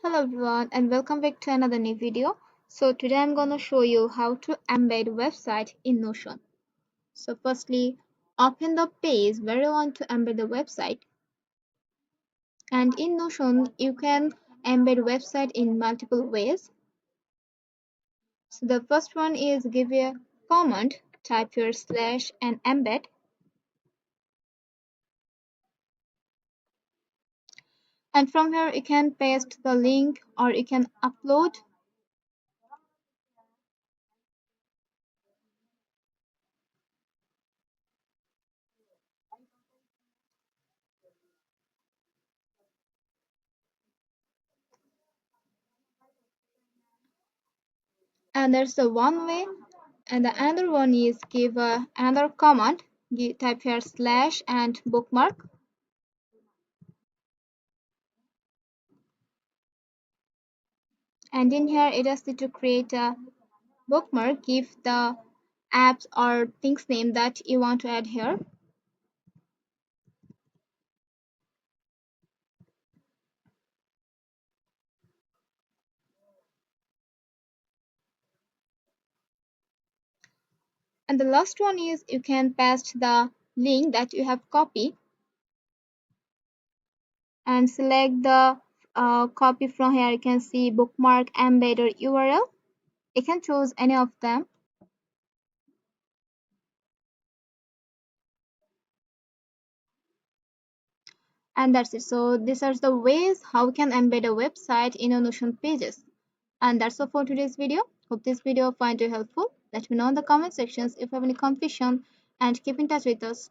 Hello everyone and welcome back to another new video. So today I'm going to show you how to embed website in Notion. So firstly, open the page where you want to embed the website, and in Notion you can embed website in multiple ways. So the first one is give a command, type your slash and embed, and from here you can paste the link or you can upload. And that's the one way. And the another one is give another command. Type here slash and bookmark. And in here, it asks you to create a bookmark. Give the apps or things name that you want to add here. And the last one is you can paste the link that you have copied and select the copy from here. You can see bookmark, embed, or URL. You can choose any of them. And that's it. So these are the ways how we can embed a website in a Notion pages. And that's all for today's video. Hope this video find you helpful. Let me know in the comment sections if you have any confusion and keep in touch with us.